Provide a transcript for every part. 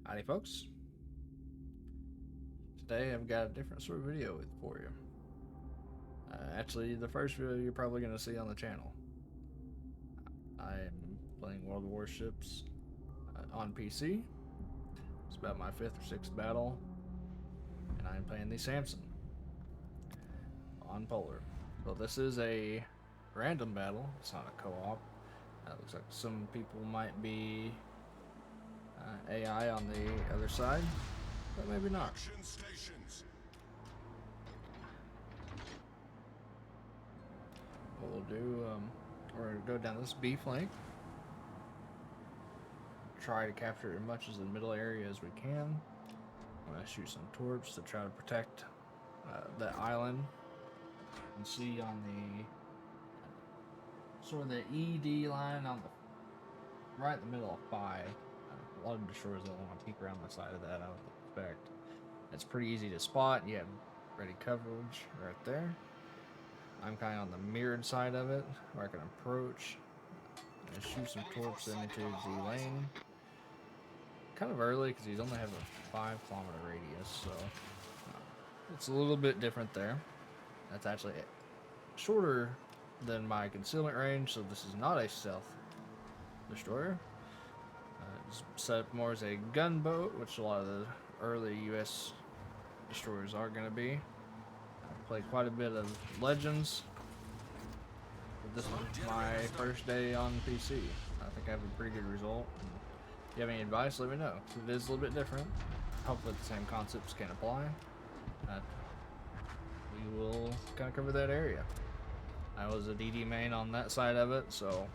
Howdy folks, today I've got a different sort of video for you. Actually, the first video you're probably going to see on the channel. I'm playing World Warships on PC. It's about my 5th or 6th battle, and I'm playing the Sampson on Polar. So this is a random battle, it's not a co-op. Looks like some people might be AI on the other side, but maybe not. What we'll do, we're going to go down this B flank, try to capture as much as the middle area as we can. I'm going to shoot some torps to try to protect that island. You can see on the sort of the ED line on the right in the middle of 5. A lot of destroyers don't want to peek around the side of that, I would expect. It's pretty easy to spot. You have ready coverage right there. I'm kind of on the mirrored side of it, where I can approach and shoot some torps into the lane. Kind of early, because he's only have a 5-kilometer radius, so it's a little bit different there. That's actually shorter than my concealment range, so this is not a stealth destroyer. It's set up more as a gunboat, which a lot of the early U.S. destroyers are going to be. I played quite a bit of Legends, but this was my first day on PC. I think I have a pretty good result. If you have any advice, let me know. It is a little bit different. Hopefully the same concepts can apply. We will kind of cover that area. I was a DD main on that side of it, so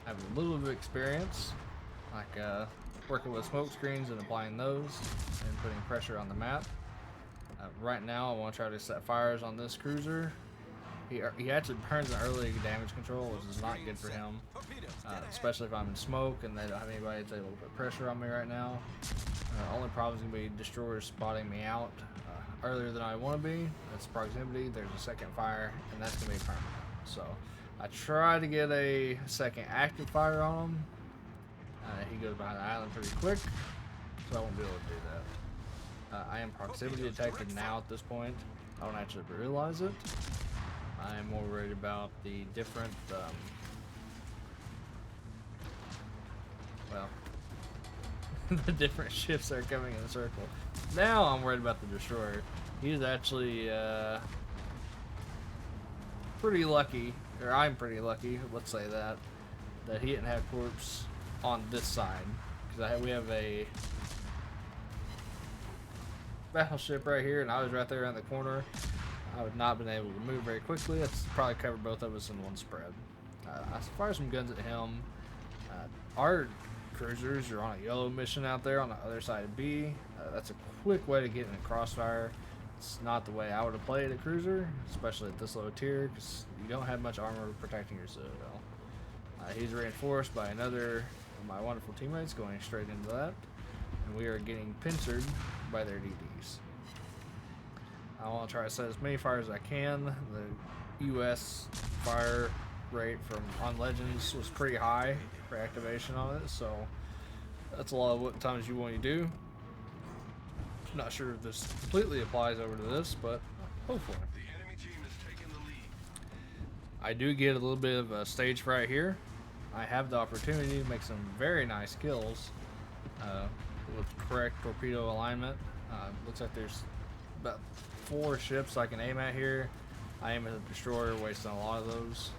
I have a little bit of experience, like working with smoke screens and applying those and putting pressure on the map. Right now I want to try to set fires on this cruiser. He actually burns an early damage control, which is not good for him, especially if I'm in smoke and they don't have anybody that's able to put pressure on me right now. Only problem is going to be destroyers spotting me out earlier than I want to be. That's proximity. There's a second fire, and that's going to be permanent. So I try to get a second active fire on him. He goes behind the island pretty quick, so I won't be able to do that. I am proximity detected now at this point. I don't actually realize it. I am more worried about the different, the different ships that are coming in a circle. Now I'm worried about the destroyer. He's actually pretty lucky, or I'm pretty lucky, let's say that he didn't have corpse on this side, because we have a battleship right here, and I was right there in the corner. I would not have been able to move very quickly. That's probably covered both of us in one spread. I fired some guns at him. Our cruisers are on a yellow mission out there on the other side of B. That's a quick way to get in a crossfire. It's not the way I would have played a cruiser, especially at this low tier, because you don't have much armor protecting your citadel. He's reinforced by another of my wonderful teammates going straight into that, and we are getting pincered by their DDs. I want to try to set as many fires as I can. The US fire rate on Legends was pretty high for activation on it, so that's a lot of what times you want to do. Not sure if this completely applies over to this, but hopefully. The enemy team has taken the lead. I do get a little bit of a stage fright here. I have the opportunity to make some very nice kills with correct torpedo alignment. Looks like there's about 4 ships I can aim at here. I aim at the destroyer, wasting a lot of those.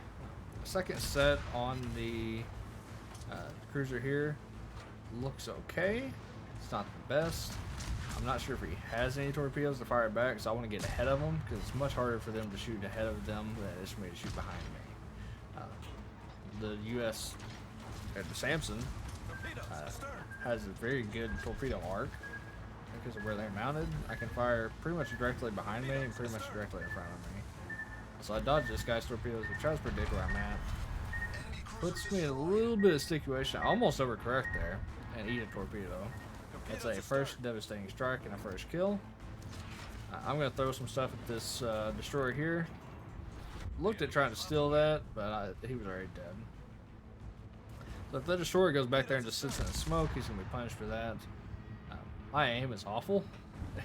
Second set on the cruiser here looks okay. It's not the best. I'm not sure if he has any torpedoes to fire back, so I want to get ahead of them, because it's much harder for them to shoot ahead of them than it is for me to shoot behind me. The U.S. the Sampson has a very good torpedo arc because of where they're mounted. I can fire pretty much directly behind me and pretty much directly in front of me. So I dodge this guy's torpedoes and tries to predict where I'm at. Puts me in a little bit of situation. I almost overcorrect there and eat a torpedo. It's a first devastating strike and a first kill. I'm going to throw some stuff at this destroyer here. Looked at trying to steal that, but he was already dead. So if the destroyer goes back there and just sits in the smoke, he's going to be punished for that. my aim is awful.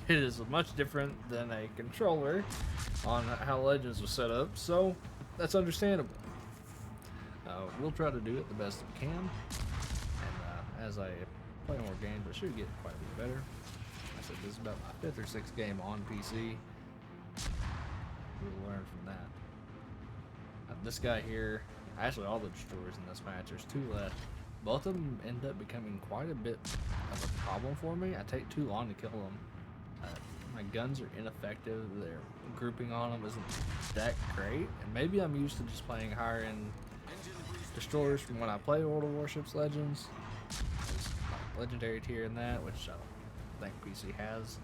It is much different than a controller on how Legends was set up, so that's understandable. We'll try to do it the best we can, and as I play more games, I should get quite a bit better. I said this is about my 5th or 6th game on PC. We'll learn from that. This guy here, actually all the destroyers in this match, there's 2 left. Both of them end up becoming quite a bit of a problem for me. I take too long to kill them. My guns are ineffective. Their grouping on them isn't that great. And maybe I'm used to just playing higher end destroyers from when I play World of Warships Legends. There's like legendary tier in that, which I don't think PC has.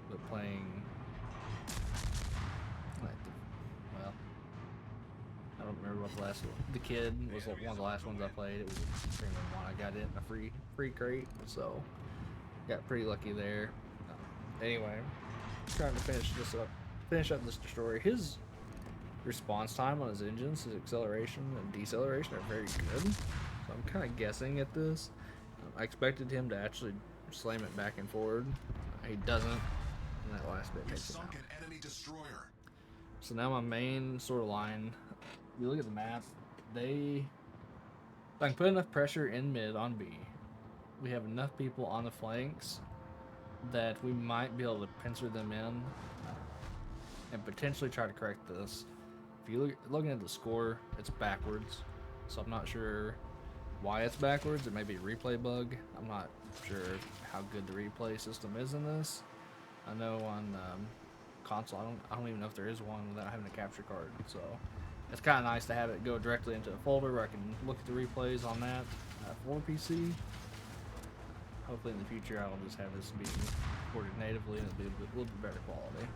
But playing like well, I don't remember what the last one. The Kid was like one of the last ones I played. It was a premium one. I got it in a free crate, so got pretty lucky there. Anyway, trying to finish up this destroyer. His response time on his engines, his acceleration and deceleration are very good. So I'm kind of guessing at this. I expected him to actually slam it back and forward. He doesn't, and that last bit takes him out. Enemy destroyer. So now my main sort of line, you look at the map, if I can put enough pressure in mid on B, we have enough people on the flanks that we might be able to pincer them in and potentially try to correct this. If you looking at the score, it's backwards, so I'm not sure why it's backwards. It may be a replay bug. I'm not sure how good the replay system is in this. I know on console, I don't even know if there is one without having a capture card, so it's kind of nice to have it go directly into a folder where I can look at the replays on that for PC. Hopefully in the future I'll just have this be recorded natively and it'll be a little bit better quality.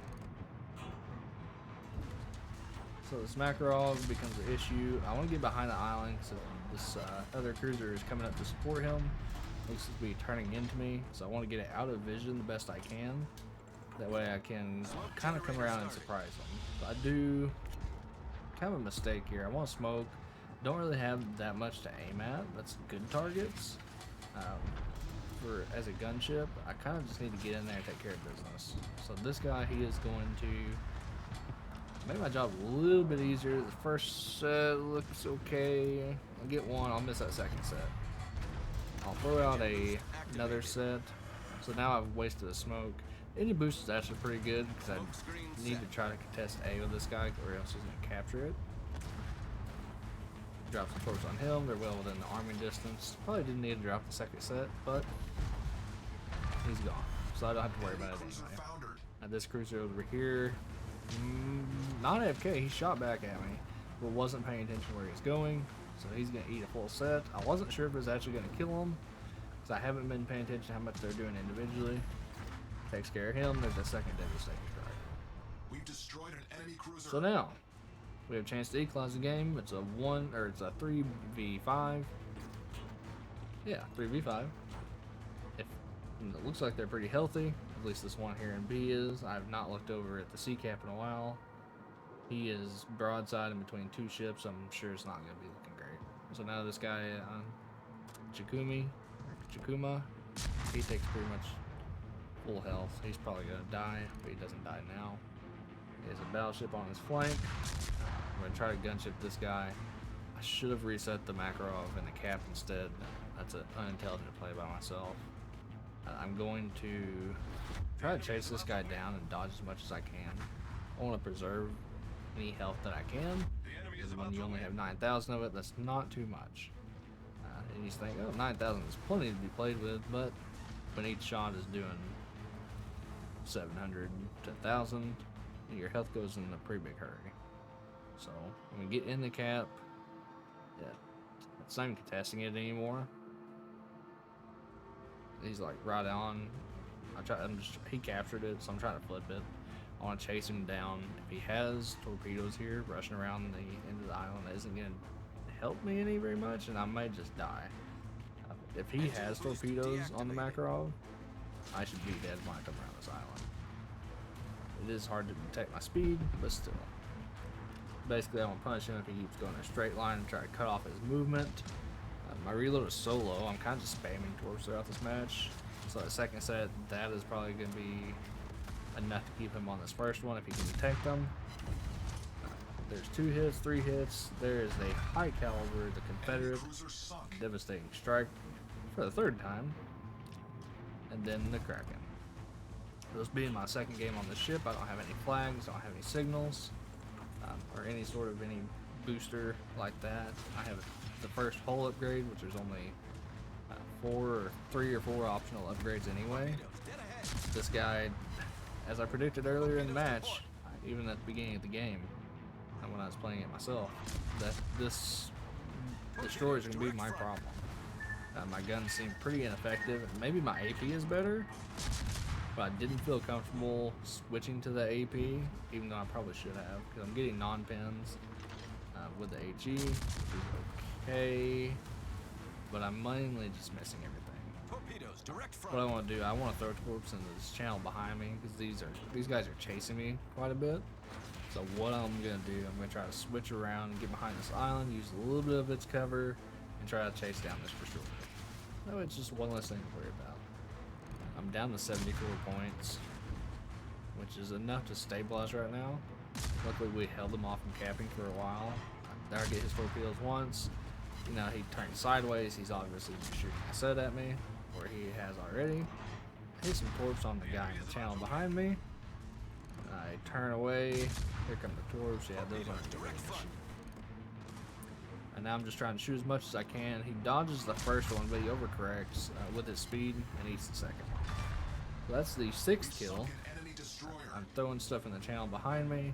So this Makarov becomes an issue. I want to get behind the island so this other cruiser is coming up to support him. Looks to be turning into me, so I want to get it out of vision the best I can. That way I can kind of come around and surprise him. So I do kind of a mistake here. I want to smoke. Don't really have that much to aim at. That's good targets. As a gunship, I kind of just need to get in there and take care of business. So this guy, he is going to make my job a little bit easier. The first set looks okay. I'll get one. I'll miss that second set. I'll throw out another set. So now I've wasted a smoke. Any boost is actually pretty good because I need to try to contest A with this guy or else he's going to capture it. Drop some torps on him. They're well within the arming distance. Probably didn't need to drop the second set, but he's gone. So I don't have to worry about it anyway. Now this cruiser over here, not AFK. He shot back at me, but wasn't paying attention where he's going. So he's going to eat a full set. I wasn't sure if it was actually going to kill him because I haven't been paying attention to how much they're doing individually. Takes care of him. There's a second devastating strike. We've destroyed an enemy cruiser. So now we have a chance to equalize the game. It's a 3v5. Yeah, 3v5. It looks like they're pretty healthy. At least this one here in B is. I've not looked over at the C cap in a while. He is broadside in between 2 ships. I'm sure it's not going to be looking great. So now this guy, Chikuma, he takes pretty much full health. He's probably going to die, but he doesn't die now. He has a battleship on his flank. I'm going to try to gunship this guy. I should have reset the Makarov and the cap instead. That's an unintelligent play by myself. I'm going to try to chase this guy down and dodge as much as I can. I want to preserve any health that I can. Because when you only have 9,000 of it, that's not too much. And you think, oh, 9,000 is plenty to be played with, but when each shot is doing 700 to 1,000, your health goes in a pretty big hurry. So when we get in the cap, yeah, it's not even contesting it anymore. He's like right on. He captured it, so I'm trying to flip it. I want to chase him down. If he has torpedoes here rushing around the end of the island, that isn't going to help me any very much, and I might just die. If he has torpedoes on the Makarov, I should be dead when I come around this island. It is hard to detect my speed, but still. Basically, I want to punish him if he keeps going in a straight line and try to cut off his movement. My reload is so low, I'm kind of just spamming torps throughout this match. So the second set, that is probably going to be enough to keep him on this first one if he can detect them. There's 2 hits, 3 hits. There is a high caliber, the Confederate, Cruiser sunk. devastating strike for the 3rd time, and then the Kraken. This being my 2nd game on the ship, I don't have any flags, don't have any signals, or any sort of any booster like that. I have the first hull upgrade, which is only 3 or 4 optional upgrades anyway. This guy, as I predicted earlier in the match, even at the beginning of the game, when I was playing it myself, that this destroyer is going to be my problem. My guns seem pretty ineffective. Maybe my AP is better, but I didn't feel comfortable switching to the AP, even though I probably should have, because I'm getting non-pins with the HE, which is okay, but I'm mainly just missing everything. Torpedoes, direct front. What I want to do, I want to throw torps into this channel behind me, because these guys are chasing me quite a bit. So what I'm going to do, I'm going to try to switch around and get behind this island, use a little bit of its cover, and try to chase down this destroyer. No, it's just one less thing to worry about. I'm down to 74 points, which is enough to stabilize right now. Luckily, we held him off from capping for a while. There I get his torpedoes once. You know, he turned sideways. He's obviously shooting a set at me, or he has already. Hit some torps on the guy in the channel behind me. I turn away. Here come the torps. Yeah, those aren't the range. And now I'm just trying to shoot as much as I can. He dodges the first one, but he overcorrects with his speed and eats the second. So that's the 6th kill. I'm throwing stuff in the channel behind me.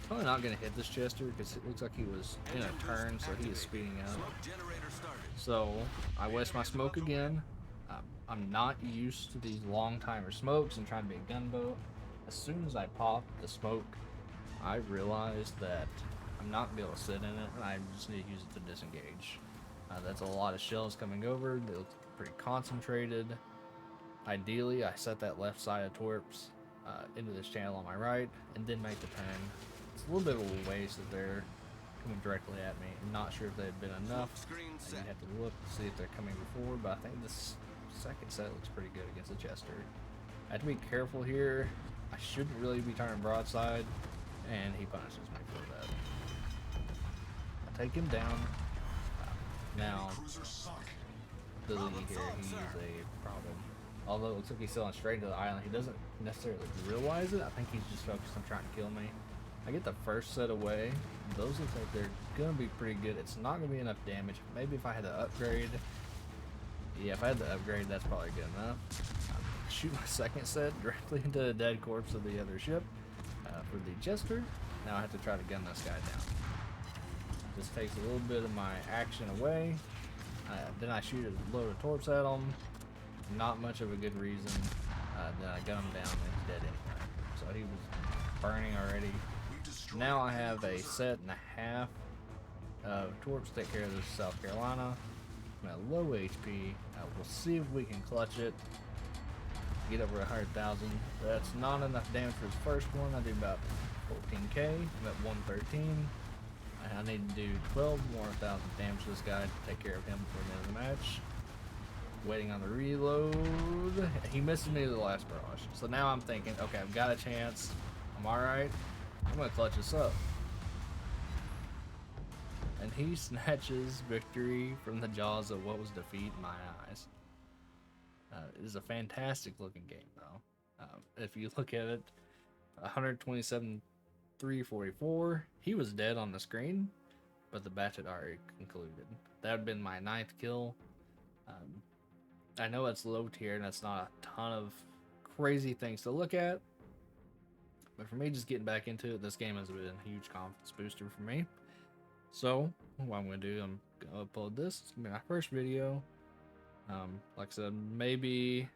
Probably not going to hit this Chester because it looks like he was in a turn, so he is speeding up. So I waste my smoke again. I'm not used to these long timer smokes and trying to be a gunboat. As soon as I pop the smoke, I realized that I'm not going to be able to sit in it, and I just need to use it to disengage. That's a lot of shells coming over. They look pretty concentrated. Ideally, I set that left side of torps into this channel on my right, and then make the turn. It's a little bit of a waste if they're coming directly at me. I'm not sure if they've been enough. You have to look to see if they're coming before, but I think this second set looks pretty good against the Chester. I have to be careful here. I shouldn't really be turning broadside, and he punishes me for that. I take him down. Now, the lead here, he's a problem. Although it looks like he's sailing straight into the island, he doesn't necessarily realize it. I think he's just focused on trying to kill me. I get the first set away. Those look like they're gonna be pretty good. It's not gonna be enough damage. Maybe if I had the upgrade. Yeah, if I had the upgrade, that's probably good enough. Shoot my second set directly into the dead corpse of the other ship for the Chester. Now I have to try to gun this guy down. This takes a little bit of my action away. Then I shoot a load of torps at him. Not much of a good reason. Then I gun him down and he's dead anyway. So he was burning already. Now I have a set and a half of torps to take care of this South Carolina. I'm at low HP. We'll see if we can clutch it. Get over 100,000. That's not enough damage for his first one. I do about 14k. I'm at 113. I need to do 12 more thousand damage to this guy to take care of him before the end of the match. Waiting on the reload. He misses me to the last barrage. So now I'm thinking, okay, I've got a chance. I'm alright. I'm going to clutch this up. And he snatches victory from the jaws of what was defeat in my eyes. It is a fantastic looking game, though. If you look at it, 127 344. He was dead on the screen, but the batch had already concluded. That would have been my 9th kill. I know it's low tier and that's not a ton of crazy things to look at, but for me, just getting back into it, this game has been a huge confidence booster for me. So what I'm going to do, I'm going to upload this. It's going to be my first video. Like I said, maybe,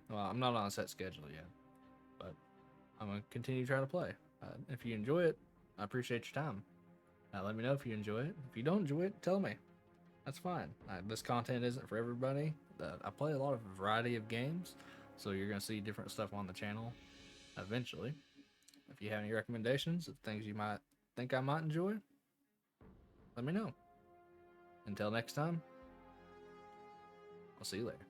well, I'm not on a set schedule yet, but I'm going to continue trying to play. If you enjoy it, I appreciate your time. Let me know if you enjoy it. If you don't enjoy it, tell me. That's fine. This content isn't for everybody. I play a lot of variety of games, so you're going to see different stuff on the channel eventually. If you have any recommendations of things you might think I might enjoy, let me know. Until next time, I'll see you later.